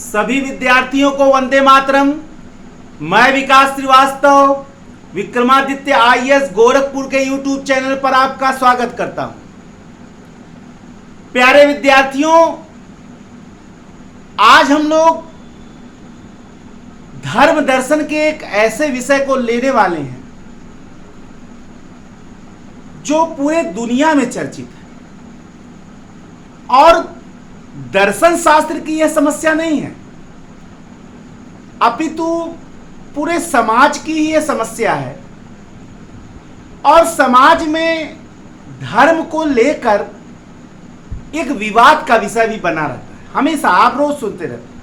सभी विद्यार्थियों को वंदे मातरम। मैं विकास श्रीवास्तव विक्रमादित्य आईएएस गोरखपुर के यूट्यूब चैनल पर आपका स्वागत करता हूं। प्यारे विद्यार्थियों, आज हम लोग धर्म दर्शन के एक ऐसे विषय को लेने वाले हैं जो पूरे दुनिया में चर्चित है। और दर्शन शास्त्र की यह समस्या नहीं है, अपितु पूरे समाज की ही यह समस्या है। और समाज में धर्म को लेकर एक विवाद का विषय भी बना रहता है, हमेशा आप रोज सुनते रहते हैं।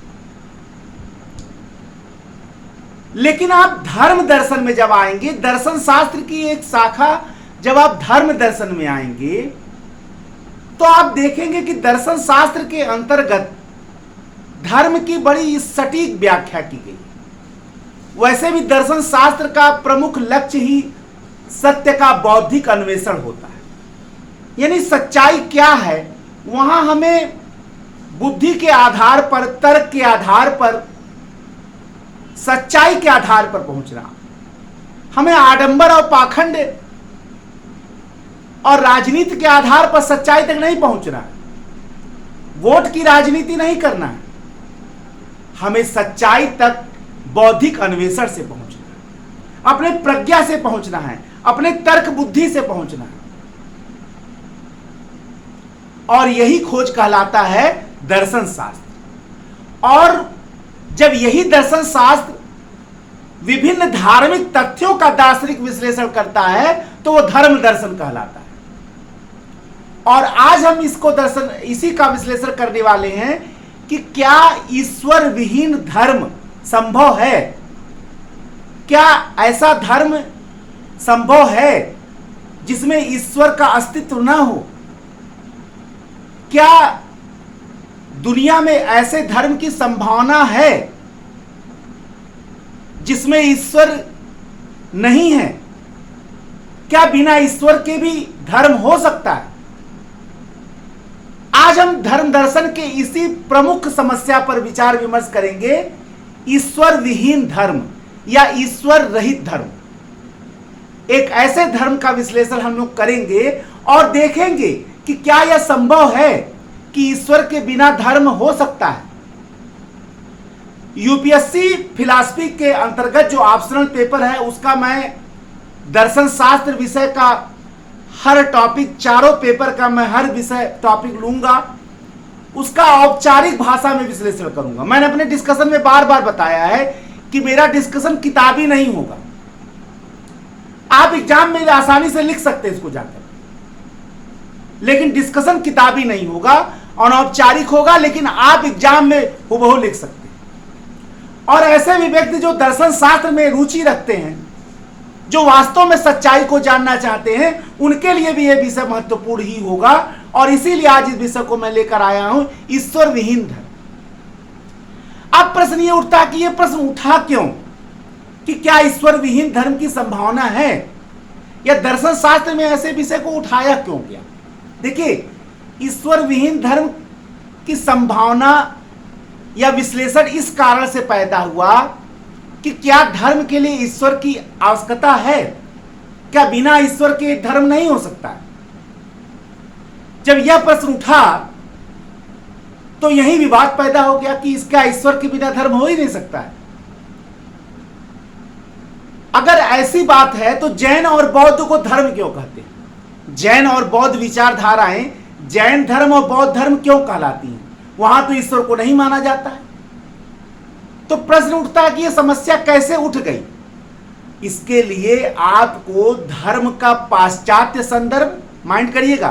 लेकिन आप धर्म दर्शन में जब आएंगे, दर्शन शास्त्र की एक शाखा जब आप धर्म दर्शन में आएंगे तो आप देखेंगे कि दर्शन शास्त्र के अंतर्गत धर्म की बड़ी सटीक व्याख्या की गई। वैसे भी दर्शन शास्त्र का प्रमुख लक्ष्य ही सत्य का बौद्धिक अन्वेषण होता है, यानी सच्चाई क्या है वहां हमें बुद्धि के आधार पर, तर्क के आधार पर, सच्चाई के आधार पर पहुंचना। हमें आडंबर और पाखंड और राजनीति के आधार पर सच्चाई तक नहीं पहुंचना, वोट की राजनीति नहीं करना है। हमें सच्चाई तक बौद्धिक अन्वेषण से पहुंचना है, अपने प्रज्ञा से पहुंचना है, अपने तर्क बुद्धि से पहुंचना है। और यही खोज कहलाता है दर्शन शास्त्र। और जब यही दर्शन शास्त्र विभिन्न धार्मिक तथ्यों का दार्शनिक विश्लेषण करता है तो वह धर्म दर्शन कहलाता है। और आज हम इसी का विश्लेषण करने वाले हैं कि क्या ईश्वर विहीन धर्म संभव है? क्या ऐसा धर्म संभव है जिसमें ईश्वर का अस्तित्व न हो? क्या दुनिया में ऐसे धर्म की संभावना है जिसमें ईश्वर नहीं है? क्या बिना ईश्वर के भी धर्म हो सकता है? आज हम धर्म दर्शन के इसी प्रमुख समस्या पर विचार विमर्श करेंगे, ईश्वर विहीन धर्म या ईश्वर रहित धर्म। एक ऐसे धर्म का विश्लेषण हम लोग करेंगे और देखेंगे कि क्या यह संभव है कि ईश्वर के बिना धर्म हो सकता है। यूपीएससी फिलॉसफी के अंतर्गत जो ऑप्शनल पेपर है उसका मैं दर्शन शास्त्र विषय का हर टॉपिक, चारों पेपर का मैं हर विषय टॉपिक लूंगा, उसका औपचारिक भाषा में विश्लेषण करूंगा। मैंने अपने डिस्कशन में बार बार बताया है कि मेरा डिस्कशन किताबी नहीं होगा। आप एग्जाम में आसानी से लिख सकते हैं इसको जाकर, लेकिन डिस्कशन किताबी नहीं होगा, अनौपचारिक होगा, लेकिन आप एग्जाम में हुबहू लिख सकते हैं। और ऐसे भी व्यक्ति जो दर्शन शास्त्र में रुचि रखते हैं, जो वास्तव में सच्चाई को जानना चाहते हैं, उनके लिए भी यह विषय महत्वपूर्ण ही होगा। और इसीलिए आज इस विषय को मैं लेकर आया हूं, ईश्वर विहीन धर्म। अब प्रश्न ये उठता कि यह प्रश्न उठा क्यों कि क्या ईश्वर विहीन धर्म की संभावना है, या दर्शन शास्त्र में ऐसे विषय को उठाया क्यों गया? देखिए, ईश्वर विहीन धर्म की संभावना या विश्लेषण इस कारण से पैदा हुआ कि क्या धर्म के लिए ईश्वर की आवश्यकता है? क्या बिना ईश्वर के धर्म नहीं हो सकता? जब यह प्रश्न उठा तो यही विवाद पैदा हो गया कि इसका ईश्वर के बिना धर्म हो ही नहीं सकता है। अगर ऐसी बात है तो जैन और बौद्ध को धर्म क्यों कहते हैं? जैन और बौद्ध विचारधाराएं जैन धर्म और बौद्ध धर्म क्यों कहलाती हैं? वहां तो ईश्वर को नहीं माना जाता है। तो प्रश्न उठता है कि यह समस्या कैसे उठ गई। इसके लिए आपको धर्म का पाश्चात्य संदर्भ, माइंड करिएगा,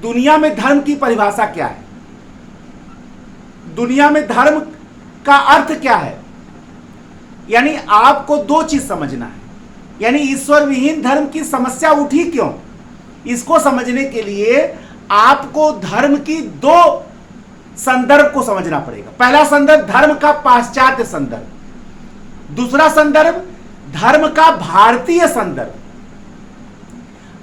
दुनिया में धर्म की परिभाषा क्या है, दुनिया में धर्म का अर्थ क्या है, यानी आपको दो चीज समझना है। यानी ईश्वर विहीन धर्म की समस्या उठी क्यों, इसको समझने के लिए आपको धर्म की दो संदर्भ को समझना पड़ेगा। पहला संदर्भ धर्म का पाश्चात्य संदर्भ, दूसरा संदर्भ धर्म का भारतीय संदर्भ।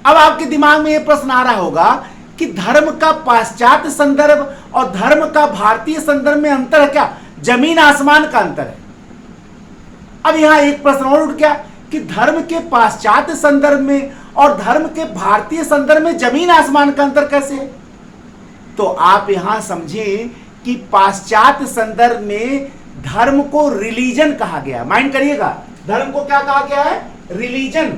अब आपके दिमाग में यह प्रश्न आ रहा होगा कि धर्म का पाश्चात्य संदर्भ और धर्म का भारतीय संदर्भ में अंतर है क्या? जमीन आसमान का अंतर है। अब यहां एक प्रश्न और उठ गया कि धर्म के पाश्चात्य संदर्भ में और धर्म के भारतीय संदर्भ में जमीन आसमान का अंतर कैसे है? तो आप यहां समझें कि पाश्चात्य संदर्भ में धर्म को रिलीजन कहा गया। माइंड करिएगा, धर्म को क्या कहा गया है? रिलीजन।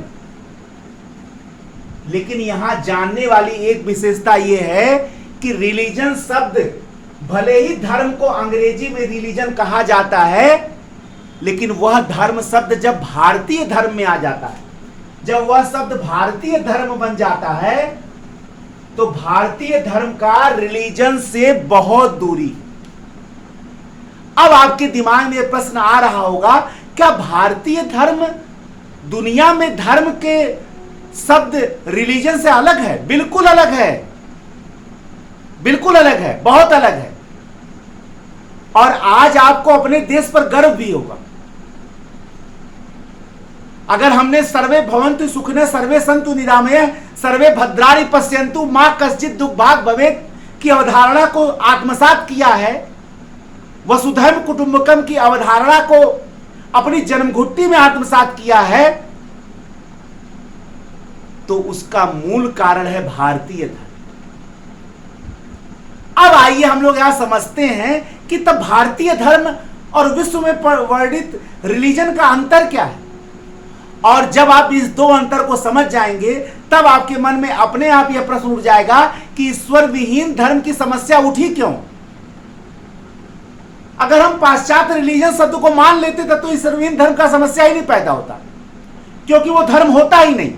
लेकिन यहां जानने वाली एक विशेषता यह है कि रिलीजन शब्द, भले ही धर्म को अंग्रेजी में रिलीजन कहा जाता है, लेकिन वह धर्म शब्द जब भारतीय धर्म में आ जाता है, जब वह शब्द भारतीय धर्म बन जाता है, तो भारतीय धर्म का रिलीजन से बहुत दूरी। अब आपके दिमाग में यह प्रश्न आ रहा होगा, क्या भारतीय धर्म दुनिया में धर्म के शब्द रिलीजन से अलग है? बिल्कुल अलग है, बिल्कुल अलग है, बहुत अलग है। और आज आपको अपने देश पर गर्व भी होगा। अगर हमने सर्वे भवन्तु सुखिनः सर्वे सन्तु निरामयः सर्वे भद्राणि पश्यन्तु मां कश्चित् दुर्भाग् भवेत् की अवधारणा को आत्मसात किया है, वसुधैव कुटुंबकम की अवधारणा को अपनी जन्मघुट्टी में आत्मसात किया है, तो उसका मूल कारण है भारतीय धर्म। अब आइए हम लोग यहां समझते हैं कि तब भारतीय धर्म और विश्व में वर्णित रिलीजन का अंतर क्या है। और जब आप इस दो अंतर को समझ जाएंगे, तब आपके मन में अपने आप यह प्रश्न उठ जाएगा कि ईश्वर विहीन धर्म की समस्या उठी क्यों? अगर हम पाश्चात्य रिलीजन शब्द को मान लेते तो ईश्वर विहीन धर्म का समस्या ही नहीं पैदा होता, क्योंकि वो धर्म होता ही नहीं।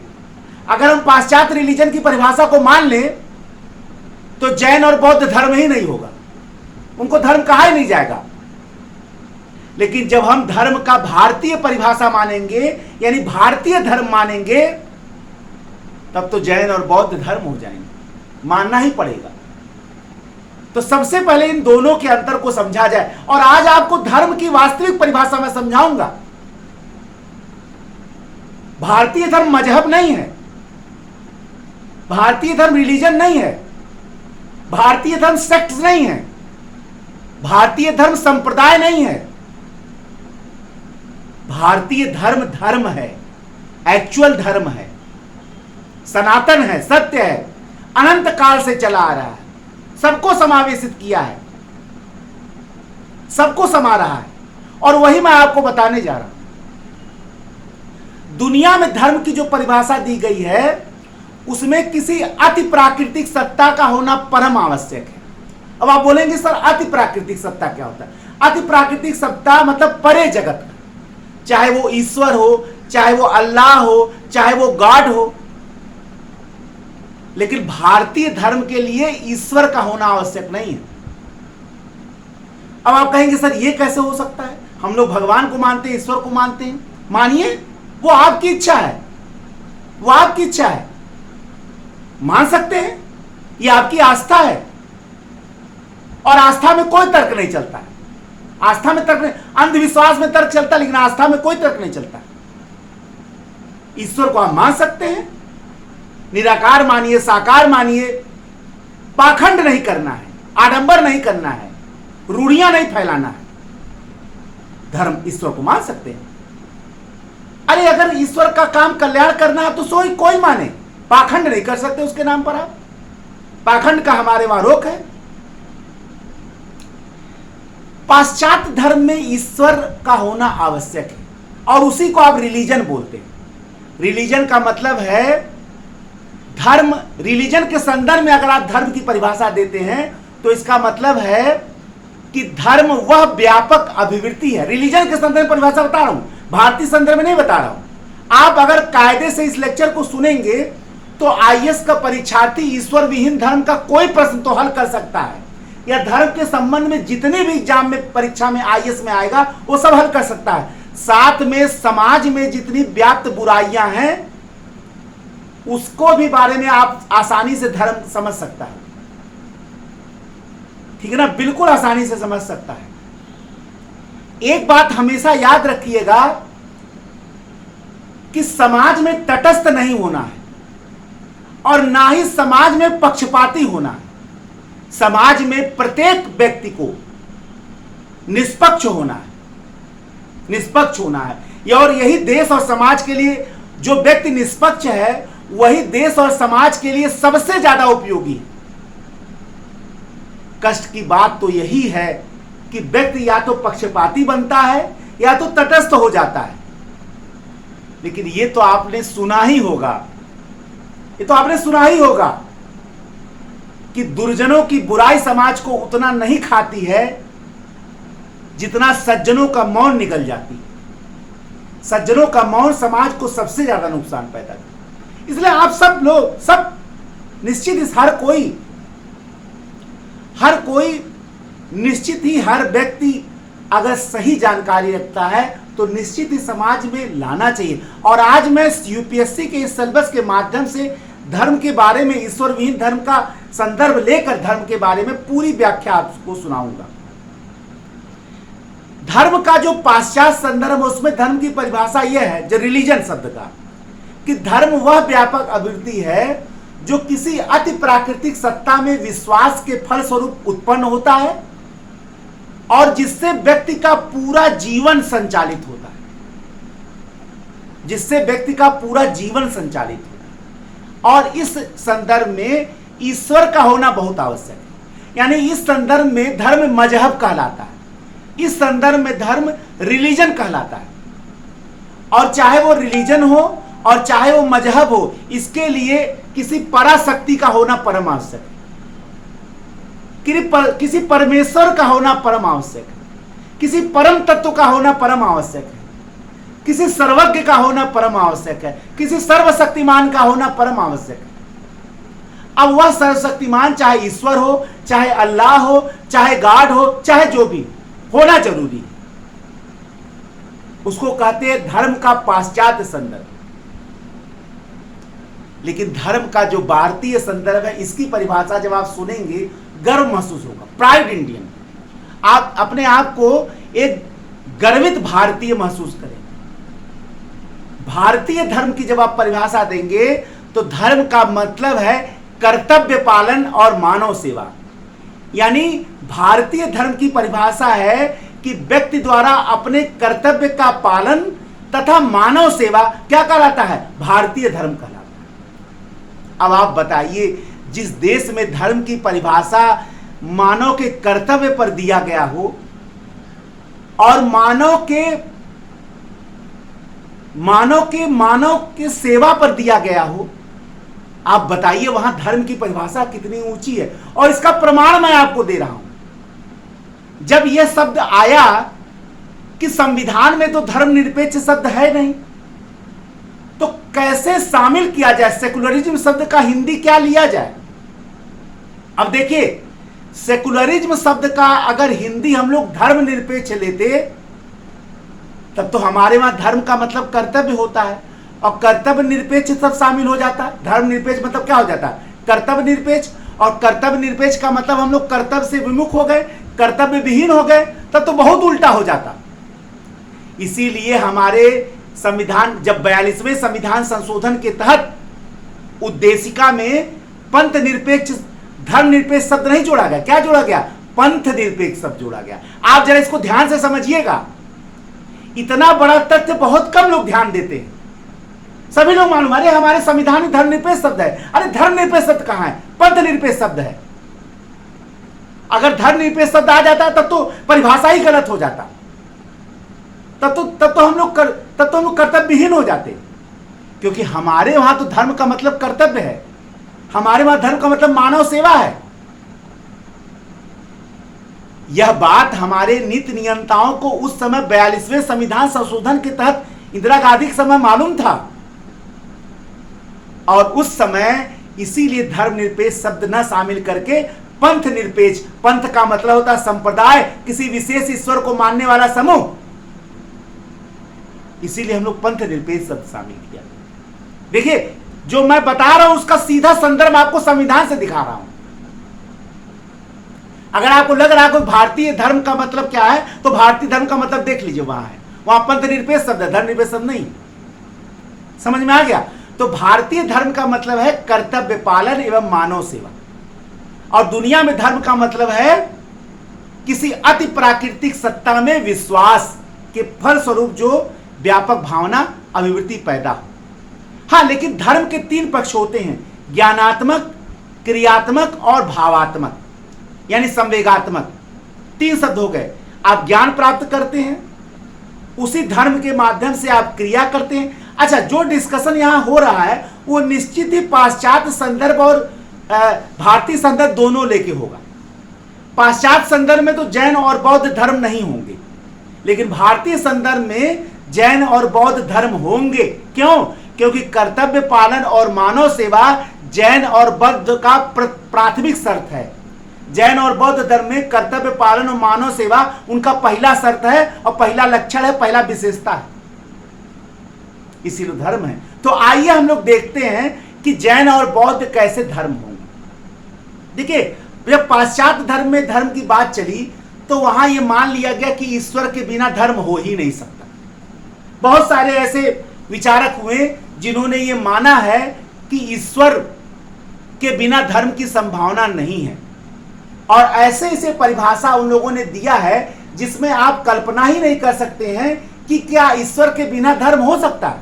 अगर हम पाश्चात्य रिलीजन की परिभाषा को मान लें तो जैन और बौद्ध धर्म ही नहीं होगा, उनको धर्म कहा ही नहीं जाएगा। लेकिन जब हम धर्म का भारतीय परिभाषा मानेंगे, यानी भारतीय धर्म मानेंगे, तब तो जैन और बौद्ध धर्म हो जाएंगे, मानना ही पड़ेगा। तो सबसे पहले इन दोनों के अंतर को समझा जाए, और आज आपको धर्म की वास्तविक परिभाषा में समझाऊंगा। भारतीय धर्म मजहब नहीं है, भारतीय धर्म रिलीजन नहीं है, भारतीय धर्म सेक्ट्स नहीं है, भारतीय धर्म संप्रदाय नहीं है। भारतीय धर्म धर्म है, एक्चुअल धर्म है, सनातन है, सत्य है, अनंत काल से चला आ रहा है, सबको समावेशित किया है, सबको समा रहा है। और वही मैं आपको बताने जा रहा हूं। दुनिया में धर्म की जो परिभाषा दी गई है, उसमें किसी अति प्राकृतिक सत्ता का होना परम आवश्यक है। अब आप बोलेंगे सर अति प्राकृतिक सत्ता क्या होता है? अति प्राकृतिक सत्ता मतलब परे जगत का, चाहे वो ईश्वर हो, चाहे वो अल्लाह हो, चाहे वो गॉड हो। लेकिन भारतीय धर्म के लिए ईश्वर का होना आवश्यक नहीं है। अब आप कहेंगे सर ये कैसे हो सकता है? हम लोग भगवान को मानते हैं, ईश्वर को मानते हैं। मानिए, वो आपकी इच्छा है, वो आपकी इच्छा है, मान सकते हैं, ये आपकी आस्था है। और आस्था में कोई तर्क नहीं चलता है। आस्था में तर्क नहीं, अंधविश्वास में तर्क चलता है, लेकिन आस्था में कोई तर्क नहीं चलता। ईश्वर को आप मान सकते हैं, निराकार मानिए, साकार मानिए, पाखंड नहीं करना है, आडंबर नहीं करना है, रूढ़ियां नहीं फैलाना है। धर्म ईश्वर को मान सकते हैं। अरे अगर ईश्वर का काम कल्याण करना है तो सोई कोई माने, पाखंड नहीं कर सकते उसके नाम पर आप। पाखंड का हमारे वहां रोक है। पाश्चात्य धर्म में ईश्वर का होना आवश्यक है, और उसी को आप रिलीजन बोलते हैं। रिलीजन का मतलब है धर्म। रिलीजन के संदर्भ में अगर आप धर्म की परिभाषा देते हैं तो इसका मतलब है कि धर्म वह व्यापक अभिवृत्ति है। रिलीजन के संदर्भ में परिभाषा बता रहा हूं, भारतीय संदर्भ में नहीं बता रहा हूं। आप अगर कायदे से इस लेक्चर को सुनेंगे तो आईएएस का परीक्षार्थी ईश्वर विहीन धर्म का कोई प्रश्न तो हल कर सकता है, या धर्म के संबंध में जितने भी एग्जाम में, परीक्षा में, आईएएस में आएगा वो सब हल कर सकता है। साथ में समाज में जितनी व्याप्त बुराइयां हैं उसको भी बारे में आप आसानी से धर्म समझ सकता है। ठीक है ना, बिल्कुल आसानी से समझ सकता है। एक बात हमेशा याद रखिएगा कि समाज में तटस्थ नहीं होना है और ना ही समाज में पक्षपाती होना है। समाज में प्रत्येक व्यक्ति को निष्पक्ष होना है, निष्पक्ष होना है। और यही देश और समाज के लिए, जो व्यक्ति निष्पक्ष है वही देश और समाज के लिए सबसे ज्यादा उपयोगी है। कष्ट की बात तो यही है कि व्यक्ति या तो पक्षपाती बनता है या तो तटस्थ हो जाता है। लेकिन ये तो आपने सुना ही होगा, ये तो आपने सुना ही होगा कि दुर्जनों की बुराई समाज को उतना नहीं खाती है जितना सज्जनों का मौन निगल जाती है। सज्जनों का मौन समाज को सबसे ज्यादा नुकसान पैदा करता है। इसलिए आप सब लोग, सब निश्चित, हर कोई निश्चित ही, हर व्यक्ति अगर सही जानकारी रखता है तो निश्चित ही समाज में लाना चाहिए। और आज मैं यूपीएससी के इस सिलेबस के माध्यम से धर्म के बारे में, ईश्वर विहीन धर्म का संदर्भ लेकर धर्म के बारे में पूरी व्याख्या आपको सुनाऊंगा। धर्म का जो पाश्चात्य संदर्भ, उसमें धर्म की परिभाषा यह है, जो रिलीजन शब्द का, कि धर्म वह व्यापक अभिवृत्ति है जो किसी अति प्राकृतिक सत्ता में विश्वास के फलस्वरूप उत्पन्न होता है और जिससे व्यक्ति का पूरा जीवन संचालित होता है, जिससे व्यक्ति का पूरा जीवन संचालित होता है। और इस संदर्भ में ईश्वर का होना बहुत आवश्यक है। यानी इस संदर्भ में धर्म मजहब कहलाता है, इस संदर्भ में धर्म रिलीजन कहलाता है। और चाहे वो रिलीजन हो और चाहे वो मजहब हो, इसके लिए किसी पराशक्ति का होना परम आवश्यक है, किसी परमेश्वर का होना परम आवश्यक है, किसी परम तत्व का होना परम आवश्यक है, किसी सर्वज्ञ का होना परम आवश्यक है, किसी सर्वशक्तिमान का होना परम आवश्यक है। अब वह सर्वशक्तिमान चाहे ईश्वर हो, चाहे अल्लाह हो, चाहे गॉड हो, चाहे जो भी होना जरूरी है। उसको कहते हैं धर्म का पाश्चात्य संदर्भ। लेकिन धर्म का जो भारतीय संदर्भ है, इसकी परिभाषा जब आप सुनेंगे गर्व महसूस होगा। प्राइड इंडियन, आप अपने आप को एक गर्वित भारतीय महसूस करेंगे। भारतीय धर्म की जब आप परिभाषा देंगे तो धर्म का मतलब है कर्तव्य पालन और मानव सेवा। यानी भारतीय धर्म की परिभाषा है कि व्यक्ति द्वारा अपने कर्तव्य का पालन तथा मानव सेवा क्या कहलाता है? भारतीय धर्म कहलाता है। अब आप बताइए, जिस देश में धर्म की परिभाषा मानव के कर्तव्य पर दिया गया हो और मानव के सेवा पर दिया गया हो, आप बताइए वहां धर्म की परिभाषा कितनी ऊंची है। और इसका प्रमाण मैं आपको दे रहा हूं। जब यह शब्द आया कि संविधान में तो धर्मनिरपेक्ष शब्द है नहीं, तो कैसे शामिल किया जाए? सेकुलरिज्म शब्द का हिंदी क्या लिया जाए? अब देखिए, सेकुलरिज्म शब्द का अगर हिंदी हम लोग धर्मनिरपेक्ष लेते तब तो हमारे वहां धर्म का मतलब कर्तव्य होता है और कर्तव्य निरपेक्ष सब शामिल हो जाता है। धर्म निरपेक्ष मतलब क्या हो जाता है? कर्तव्य निरपेक्ष। और कर्तव्य निरपेक्ष का मतलब हम लोग कर्तव्य से विमुख हो गए, कर्तव्य विहीन हो गए, तब तो बहुत उल्टा हो जाता। इसीलिए हमारे संविधान, जब 42वें संविधान संशोधन के तहत उद्देशिका में पंथ निरपेक्ष धर्म निरपेक्ष शब्द नहीं जोड़ा गया। क्या जोड़ा गया? पंथ निरपेक्ष शब्द जोड़ा गया। आप जरा इसको ध्यान से समझिएगा। इतना बड़ा तथ्य बहुत कम लोग ध्यान देते हैं। सभी लोग मालूम, अरे हमारे संविधान में धर्मनिरपेक्ष शब्द है। अरे धर्मनिरपेक्ष शब्द कहां है? पंथ निरपेक्ष शब्द है। अगर धर्मनिरपेक्ष शब्द आ जाता तब तो परिभाषा ही गलत हो जाता। तब तो हम लोग कर्तव्य विहीन हो जाते। क्योंकि हमारे वहां तो धर्म का मतलब कर्तव्य है, हमारे वहां धर्म का मतलब मानव सेवा है। यह बात हमारे नीति नियंताओं को उस समय 42वें संविधान संशोधन के तहत इंदिरा गांधी के समय मालूम था। और उस समय इसीलिए धर्मनिरपेक्ष शब्द न शामिल करके पंथ निरपेक्ष, पंथ का मतलब होता है संप्रदाय, किसी विशेष ईश्वर को मानने वाला समूह, इसीलिए हम लोग पंथ निरपेक्ष शब्द शामिल किया। देखिए, जो मैं बता रहा हूं उसका सीधा संदर्भ आपको संविधान से दिखा रहा हूं। अगर आपको लग रहा है कोई भारतीय धर्म का मतलब क्या है, तो भारतीय धर्म का मतलब देख लीजिए, वहां है, वहां पंथ निरपेक्ष शब्द है, धर्म निरपेक्ष शब्द नहीं। समझ में आ गया? तो भारतीय धर्म का मतलब है कर्तव्य पालन एवं मानव सेवा। और दुनिया में धर्म का मतलब है किसी अति प्राकृतिक सत्ता में विश्वास के फलस्वरूप जो व्यापक भावना अभिवृत्ति पैदा हो। हाँ, लेकिन धर्म के 3 पक्ष होते हैं, ज्ञानात्मक, क्रियात्मक और भावात्मक, यानी संवेगात्मक। 3 शब्द हो गए। आप ज्ञान प्राप्त करते हैं, उसी धर्म के माध्यम से आप क्रिया करते हैं। अच्छा, जो डिस्कशन यहां हो रहा है वो निश्चित ही पाश्चात्य संदर्भ और भारतीय संदर्भ दोनों लेके होगा। पाश्चात्य संदर्भ में तो जैन और बौद्ध धर्म नहीं होंगे, लेकिन भारतीय संदर्भ में जैन और बौद्ध धर्म होंगे। क्यों? क्योंकि कर्तव्य पालन और मानव सेवा जैन और बौद्ध का प्राथमिक शर्त है। जैन और बौद्ध धर्म में कर्तव्य पालन और मानव सेवा उनका पहला शर्त है और पहला लक्षण है, पहला विशेषता है, इसीलिए धर्म है। तो आइए हम लोग देखते हैं कि जैन और बौद्ध कैसे धर्म होंगे। देखिए, जब पाश्चात्य धर्म में धर्म की बात चली तो वहां यह मान लिया गया कि ईश्वर के बिना धर्म हो ही नहीं सकता। बहुत सारे ऐसे विचारक हुए जिन्होंने ये माना है कि ईश्वर के बिना धर्म की संभावना नहीं है, और ऐसे परिभाषा उन लोगों ने दिया है जिसमें आप कल्पना ही नहीं कर सकते हैं कि क्या ईश्वर के बिना धर्म हो सकता है।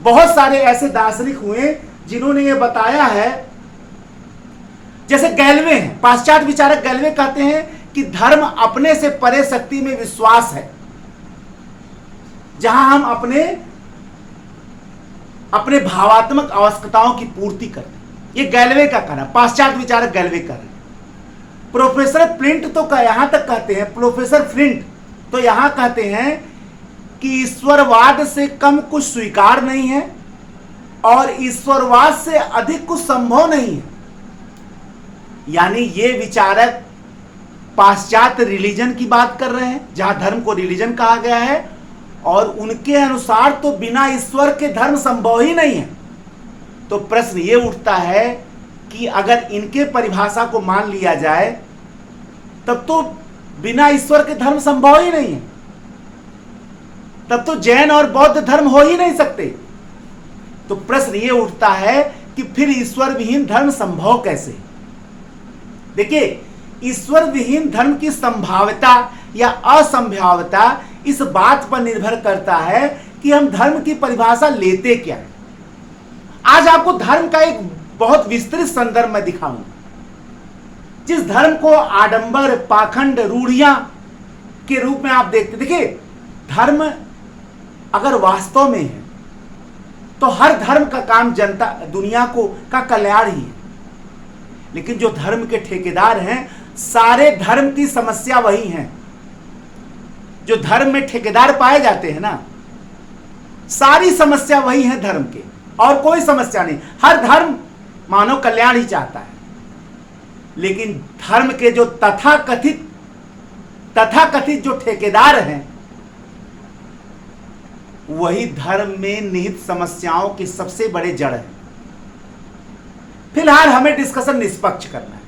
बहुत सारे ऐसे दार्शनिक हुए जिन्होंने ये बताया है, जैसे गैलवे हैं, पाश्चात्य विचारक गैलवे कहते हैं कि धर्म अपने से परे शक्ति में विश्वास है, जहां हम अपने भावात्मक आवश्यकताओं की पूर्ति करते हैं। ये गैलवे का कहना, पाश्चात्य विचारक गैलवे कर रहे हैं। प्रोफेसर फ्लिंट तो यहां तक कहते हैं, प्रोफेसर फ्लिंट तो यहां कहते हैं कि ईश्वरवाद से कम कुछ स्वीकार नहीं है और ईश्वरवाद से अधिक कुछ संभव नहीं है। यानी ये विचारक पाश्चात्य रिलीजन की बात कर रहे हैं, जहां धर्म को रिलीजन कहा गया है, और उनके अनुसार तो बिना ईश्वर के धर्म संभव ही नहीं है। तो प्रश्न ये उठता है कि अगर इनके परिभाषा को मान लिया जाए तब तो बिना ईश्वर के धर्म संभव ही नहीं है, तब तो जैन और बौद्ध धर्म हो ही नहीं सकते। तो प्रश्न ये उठता है कि फिर ईश्वर विहीन धर्म संभव कैसे? देखिए, ईश्वर विहीन धर्म की संभाव्यता या असंभाव्यता इस बात पर निर्भर करता है कि हम धर्म की परिभाषा लेते क्या है। आज आपको धर्म का एक बहुत विस्तृत संदर्भ में दिखाऊंगा, जिस धर्म को आडंबर, पाखंड, रूढ़ियां के रूप में आप देखते। देखिए, धर्म अगर वास्तव में है तो हर धर्म का काम जनता, दुनिया का कल्याण ही है। लेकिन जो धर्म के ठेकेदार हैं, सारे धर्म की समस्या वही है। जो धर्म में ठेकेदार पाए जाते हैं ना, सारी समस्या वही है धर्म के, और कोई समस्या नहीं। हर धर्म मानव कल्याण ही चाहता है, लेकिन धर्म के जो तथाकथित जो ठेकेदार हैं, वही धर्म में निहित समस्याओं के सबसे बड़े जड़ हैं। फिलहाल हमें डिस्कशन निष्पक्ष करना है।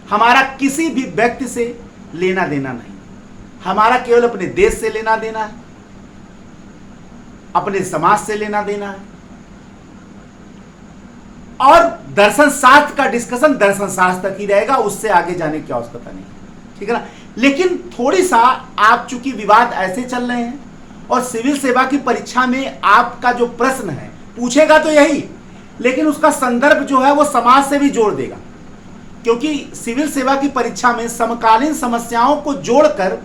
हमारा किसी भी व्यक्ति से लेना देना नहीं, हमारा केवल अपने देश से लेना देना है, अपने समाज से लेना देना है। और दर्शन शास्त्र का डिस्कशन दर्शन शास्त्र तक ही रहेगा, उससे आगे जाने की आवश्यकता नहीं, ठीक है ना। लेकिन थोड़ी सा आप चूंकि विवाद ऐसे चल रहे हैं और सिविल सेवा की परीक्षा में आपका जो प्रश्न है पूछेगा तो यही, लेकिन उसका संदर्भ जो है वो समाज से भी जोड़ देगा, क्योंकि सिविल सेवा की परीक्षा में समकालीन समस्याओं को जोड़कर,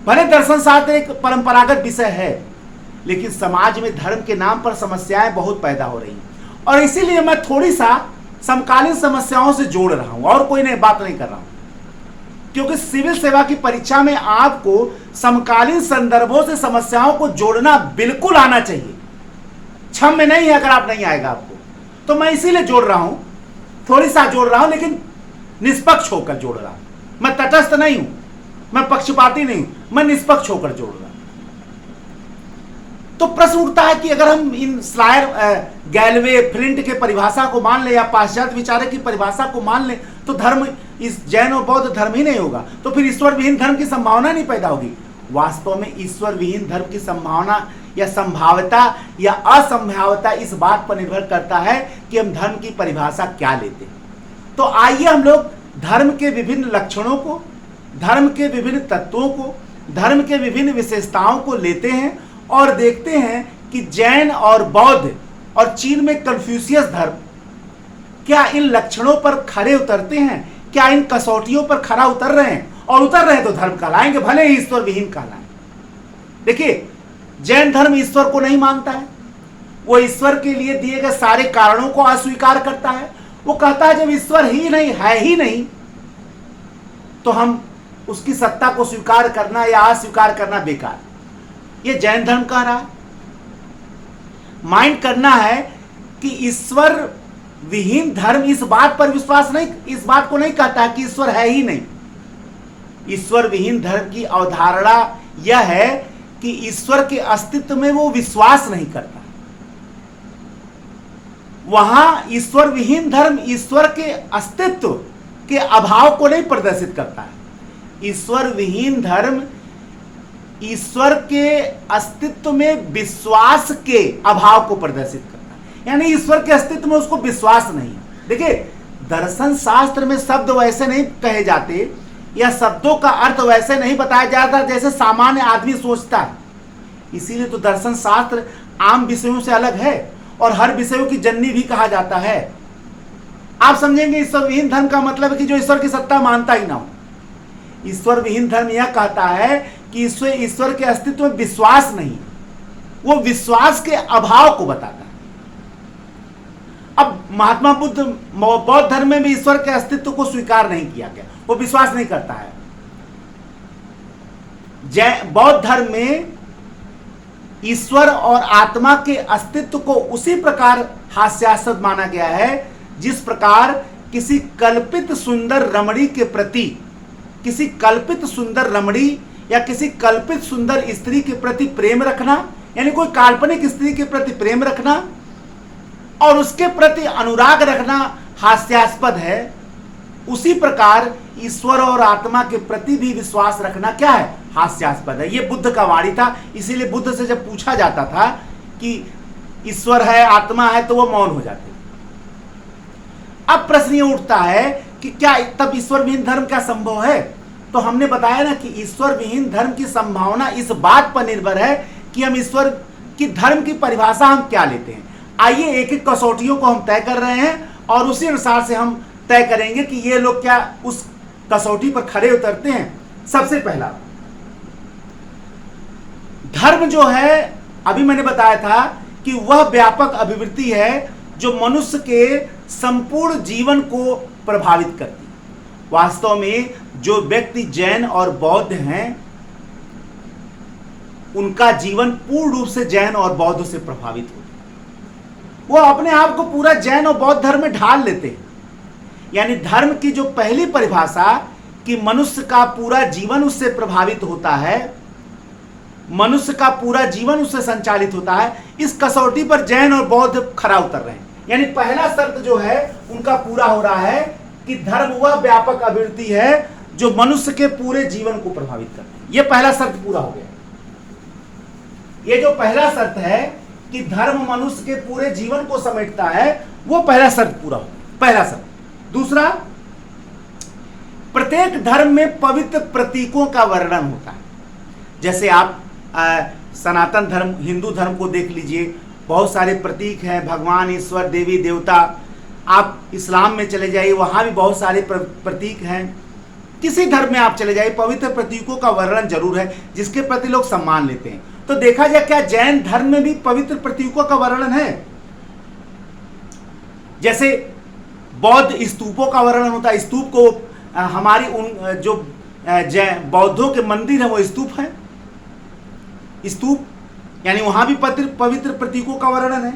भले दर्शन शास्त्र एक परंपरागत विषय है, लेकिन समाज में धर्म के नाम पर समस्याएं बहुत पैदा हो रही हैं, और इसीलिए मैं थोड़ी सा समकालीन समस्याओं से जोड़ रहा हूं, और कोई नहीं बात नहीं कर रहा हूं। क्योंकि सिविल सेवा की परीक्षा में आपको समकालीन संदर्भों से समस्याओं को जोड़ना बिल्कुल आना चाहिए, क्षम में नहीं है अगर आप नहीं आएगा आपको। तो मैं इसीलिए जोड़ रहा हूं, थोड़ी सा जोड़ रहा हूं, लेकिन निष्पक्ष होकर जोड़ रहा हूं। मैं तटस्थ नहीं हूं, मैं पक्षपाती नहीं हूं, मैं निष्पक्ष होकर जोड़ रहा हूं। तो प्रश्न उठता है कि अगर हम इन स्लायर, गैलवे, फ्लिंट के परिभाषा को मान ले या पाश्चात्य विचारक की परिभाषा को मान ले, तो धर्म इस जैन और बौद्ध धर्म ही नहीं होगा, तो फिर ईश्वर विहीन धर्म की संभावना नहीं पैदा होगी। वास्तव में ईश्वर विहीन धर्म की संभावना या संभाव्यता या असंभाव्यता इस बात पर निर्भर करता है कि हम धर्म की परिभाषा क्या लेते हैं। तो आइए हम लोग धर्म के विभिन्न लक्षणों को धर्म के विभिन्न तत्वों को, धर्म के विभिन्न विशेषताओं को लेते हैं और देखते हैं कि जैन और बौद्ध और चीन में कन्फ्यूशियस धर्म क्या इन लक्षणों पर खरे उतरते हैं, क्या इन कसौटियों पर खरा उतर रहे हैं, और उतर रहे हैं तो धर्म कहलाएंगे, भले ही ईश्वर विहीन कहलाएं। देखिए, जैन धर्म ईश्वर को नहीं मानता है, वो ईश्वर के लिए दिए गए सारे कारणों को अस्वीकार करता है। वो कहता है जब ईश्वर ही नहीं है ही नहीं तो हम उसकी सत्ता को स्वीकार करना या अस्वीकार करना बेकार। ये जैन धर्म कह रहा है। माइंड करना है कि ईश्वर विहीन धर्म इस बात पर विश्वास नहीं, इस बात को नहीं कहता कि ईश्वर है ही नहीं। ईश्वर विहीन धर्म की अवधारणा यह है कि ईश्वर के अस्तित्व में वो विश्वास नहीं करता। वहां ईश्वर विहीन धर्म ईश्वर के अस्तित्व के अभाव को नहीं प्रदर्शित करता है। ईश्वर विहीन धर्म ईश्वर के अस्तित्व में विश्वास के अभाव को प्रदर्शित करता है, यानी ईश्वर के अस्तित्व में उसको विश्वास नहीं है। देखिए, दर्शन शास्त्र में शब्द वैसे नहीं कहे जाते या शब्दों का अर्थ वैसे नहीं बताया जाता जैसे सामान्य आदमी सोचता है। इसीलिए तो दर्शन शास्त्र आम विषयों से अलग है और हर विषयों की जननी भी कहा जाता है। आप समझेंगे ईश्वर विहीन धर्म का मतलब है कि जो ईश्वर की सत्ता मानता ही ना हो। ईश्वर विहीन धर्म यह कहता है कि ईश्वर के अस्तित्व में विश्वास नहीं, वो विश्वास के अभाव को बताता है। अब महात्मा बुद्ध बौद्ध धर्म में भी ईश्वर के अस्तित्व को स्वीकार नहीं किया गया, वो विश्वास नहीं करता है। बौद्ध धर्म में ईश्वर और आत्मा के अस्तित्व को उसी प्रकार हास्यास्पद माना गया है जिस प्रकार किसी कल्पित सुंदर रमणी के प्रति, किसी कल्पित सुंदर रमणी या किसी कल्पित सुंदर स्त्री के प्रति प्रेम रखना, यानी कोई काल्पनिक स्त्री के प्रति प्रेम रखना और उसके प्रति अनुराग रखना हास्यास्पद है, उसी प्रकार ईश्वर और आत्मा के प्रति भी विश्वास रखना क्या है, हास्यास्पद है। यह बुद्ध का वाणी था। इसीलिए बुद्ध से जब पूछा जाता था कि ईश्वर है, आत्मा है, तो वो मौन हो जाते। अब प्रश्न ये उठता है कि क्या तब ईश्वर विहीन धर्म क्या संभव है? तो हमने बताया ना कि ईश्वर विहीन धर्म की संभावना इस बात पर निर्भर है कि हम ईश्वर की धर्म की परिभाषा हम क्या लेते हैं। आइए एक एक कसौटियों को हम तय कर रहे हैं और उसी अनुसार से हम तय करेंगे कि ये लोग क्या उस कसौटी पर खरे उतरते हैं। सबसे पहला, धर्म जो है, अभी मैंने बताया था कि वह व्यापक अभिवृत्ति है जो मनुष्य के संपूर्ण जीवन को प्रभावित करती है। वास्तव में जो व्यक्ति जैन और बौद्ध हैं उनका जीवन पूर्ण रूप से जैन और बौद्ध से प्रभावित होता है। वो अपने आप को पूरा जैन और बौद्ध धर्म में ढाल लेते हैं। यानी धर्म की जो पहली परिभाषा कि मनुष्य का पूरा जीवन उससे प्रभावित होता है, मनुष्य का पूरा जीवन उससे संचालित होता है, इस कसौटी पर जैन और बौद्ध खरा उतर रहे हैं। यानी पहला शर्त जो है उनका पूरा हो रहा है कि धर्म वह व्यापक अभिवृत्ति है जो मनुष्य के पूरे जीवन को प्रभावित करती है। यह पहला शर्त पूरा हो गया। ये जो पहला शर्त है कि धर्म मनुष्य के पूरे जीवन को समेटता है, वो पहला शर्त पूरा हो गया, पहला शर्त। दूसरा, प्रत्येक धर्म में पवित्र प्रतीकों का वर्णन होता है। जैसे आप सनातन धर्म, हिंदू धर्म को देख लीजिए, बहुत सारे प्रतीक हैं, भगवान, ईश्वर, देवी देवता। आप इस्लाम में चले जाइए, वहां भी बहुत सारे प्रतीक हैं। किसी धर्म में आप चले जाइए, पवित्र प्रतीकों का वर्णन जरूर है जिसके प्रति लोग सम्मान लेते हैं। तो देखा जाए क्या जैन धर्म में भी पवित्र प्रतीकों का वर्णन है? जैसे बौद्ध स्तूपों का वर्णन होता है। स्तूप को हमारी उन जो बौद्धों के मंदिर है वो स्तूप है। स्तूप यानी वहां भी पवित्र प्रतीकों का वर्णन है।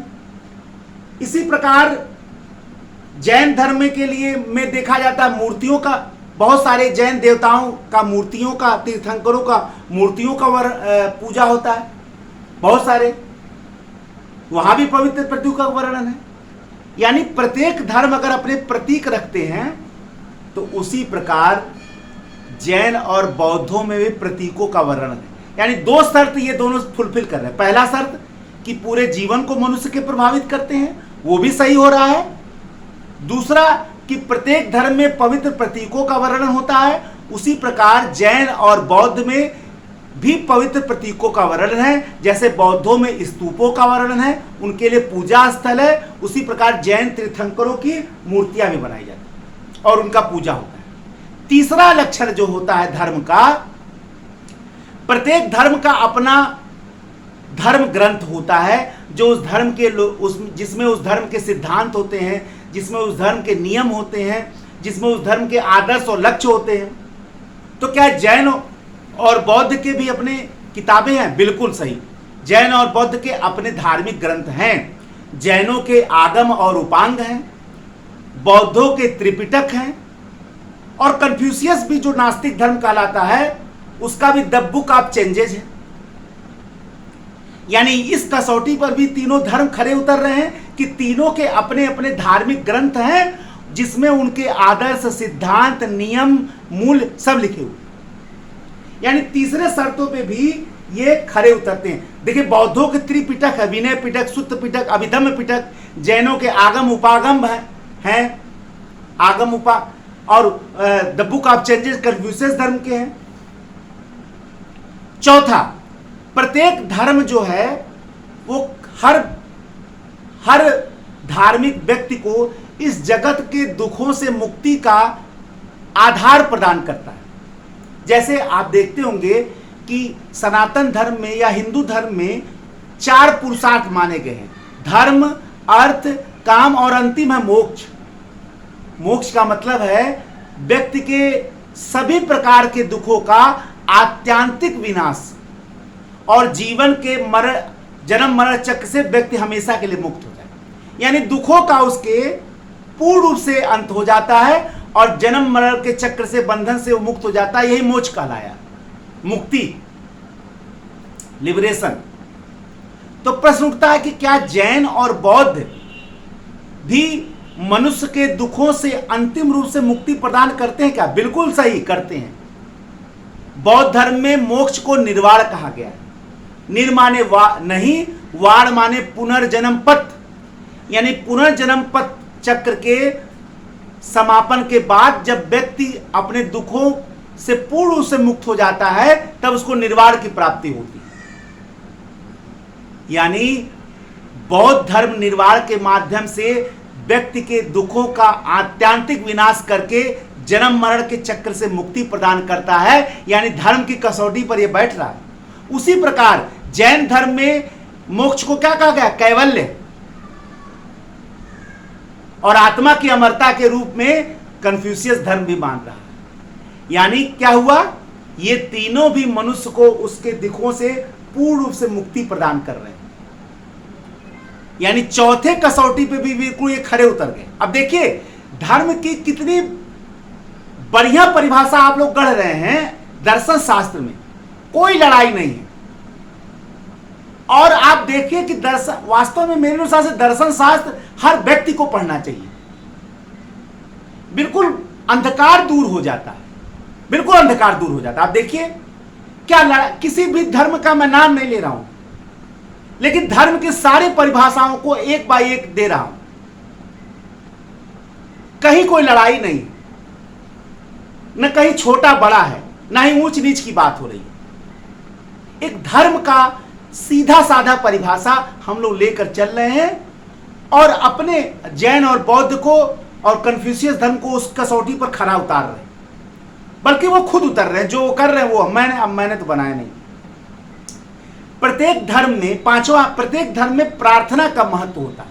इसी प्रकार जैन धर्म के लिए में देखा जाता है मूर्तियों का, बहुत सारे जैन देवताओं का, मूर्तियों का, तीर्थंकरों का मूर्तियों का पूजा होता है, बहुत सारे, वहां भी पवित्र प्रतीकों का वर्णन है। यानी प्रत्येक धर्म अगर अपने प्रतीक रखते हैं तो उसी प्रकार जैन और बौद्धों में भी प्रतीकों का वर्णन है। यानी दो शर्त ये दोनों फुलफिल कर रहे हैं। पहला शर्त कि पूरे जीवन को मनुष्य के प्रभावित करते हैं, वो भी सही हो रहा है। दूसरा कि प्रत्येक धर्म में पवित्र प्रतीकों का वर्णन होता है, उसी प्रकार जैन और बौद्ध में भी पवित्र प्रतीकों का वर्णन है। जैसे बौद्धों में स्तूपों का वर्णन है, उनके लिए पूजा स्थल है, उसी प्रकार जैन तीर्थंकरों की मूर्तियां भी बनाई जाती है और उनका पूजा होता है। तीसरा लक्षण जो होता है धर्म का, प्रत्येक धर्म का अपना धर्म ग्रंथ होता है, जो उस धर्म के जिसमें उस धर्म के सिद्धांत होते हैं, जिसमें उस धर्म के नियम होते हैं, जिसमें उस धर्म के आदर्श और लक्ष्य होते हैं। तो क्या जैन और बौद्ध के भी अपने किताबें हैं? बिल्कुल सही, जैन और बौद्ध के अपने धार्मिक ग्रंथ हैं। जैनों के आगम और उपांग हैं, बौद्धों के त्रिपिटक हैं, और कन्फ्यूशियस भी जो नास्तिक धर्म कहलाता है उसका भी द बुक ऑफ चेंजेस है। यानी इस कसौटी पर भी तीनों धर्म खरे उतर रहे हैं कि तीनों के अपने अपने धार्मिक ग्रंथ हैं, जिसमें उनके आदर्श, सिद्धांत, नियम, मूल्य सब लिखे हुए। यानी तीसरे शर्तों पे भी ये खरे उतरते हैं। देखिए, बौद्धों के त्रिपिटक है, विनय पिटक, सुत्त पिटक, अभिधम्म पिटक। जैनों के आगम उपागम हैं, आगम उपा, और the book of changes Confucius धर्म के हैं। चौथा, प्रत्येक धर्म जो है वो हर धार्मिक व्यक्ति को इस जगत के दुखों से मुक्ति का आधार प्रदान करता है। जैसे आप देखते होंगे कि सनातन धर्म में या हिंदू धर्म में 4 पुरुषार्थ माने गए हैं: धर्म, अर्थ, काम और अंतिम है मोक्ष। मोक्ष का मतलब है व्यक्ति के सभी प्रकार के दुखों का आत्यांतिक विनाश और जीवन के जन्म मरण चक्र से व्यक्ति हमेशा के लिए मुक्त हो जाए। यानी दुखों का उसके पूर्ण रूप से अंत हो जाता है और जन्म मरण के चक्र से, बंधन से वो मुक्त हो जाता है। यही मोक्ष कहलाया, मुक्ति, लिबरेशन। तो प्रश्न उठता है कि क्या जैन और बौद्ध भी मनुष्य के दुखों से अंतिम रूप से मुक्ति प्रदान करते हैं? क्या बिल्कुल सही, करते हैं। बौद्ध धर्म में मोक्ष को निर्वाण कहा गया है। निर माने नहीं, वाण माने पुनर्जन्म पथ, यानी पुनर्जन्म पथ चक्र के समापन के बाद जब व्यक्ति अपने दुखों से पूर्ण रूप से मुक्त हो जाता है तब उसको निर्वाण की प्राप्ति होती है। यानी बौद्ध धर्म निर्वाण के माध्यम से व्यक्ति के दुखों का आत्यांतिक विनाश करके जन्म मरण के चक्र से मुक्ति प्रदान करता है। यानी धर्म की कसौटी पर यह बैठ रहा है। उसी प्रकार जैन धर्म में मोक्ष को क्या कहा गया? कैवल्य, और आत्मा की अमरता के रूप में कन्फ्यूशियस धर्म भी मान रहा है। यानी क्या हुआ? ये तीनों भी मनुष्य को उसके दुखों से पूर्ण रूप से मुक्ति प्रदान कर रहे हैं। यानी चौथे कसौटी पे भी बिल्कुल ये खड़े उतर गए। अब देखिए, धर्म की कितनी बढ़िया परिभाषा आप लोग गढ़ रहे हैं दर्शन शास्त्र में। कोई लड़ाई नहीं है। और आप देखिए कि दर्शन, वास्तव में मेरे अनुसार से दर्शन शास्त्र हर व्यक्ति को पढ़ना चाहिए। बिल्कुल अंधकार दूर हो जाता है, बिल्कुल अंधकार दूर हो जाता है। आप देखिए, क्या किसी भी धर्म का मैं नाम नहीं ले रहा हूं, लेकिन धर्म की सारी परिभाषाओं को एक बाय एक दे रहा हूं। कहीं कोई लड़ाई नहीं, न कहीं छोटा बड़ा है, न ही ऊंच नीच की बात हो रही है। एक धर्म का सीधा साधा परिभाषा हम लोग लेकर चल रहे हैं और अपने जैन और बौद्ध को और कन्फ्यूशियस धर्म को उस कसौटी पर खरा उतार रहे हैं। बल्कि वो खुद उतर रहे हैं, जो वो कर रहे हैं वो मैंने तो बनाया नहीं। प्रत्येक धर्म में, पांचवा, प्रत्येक धर्म में प्रार्थना का महत्व होता है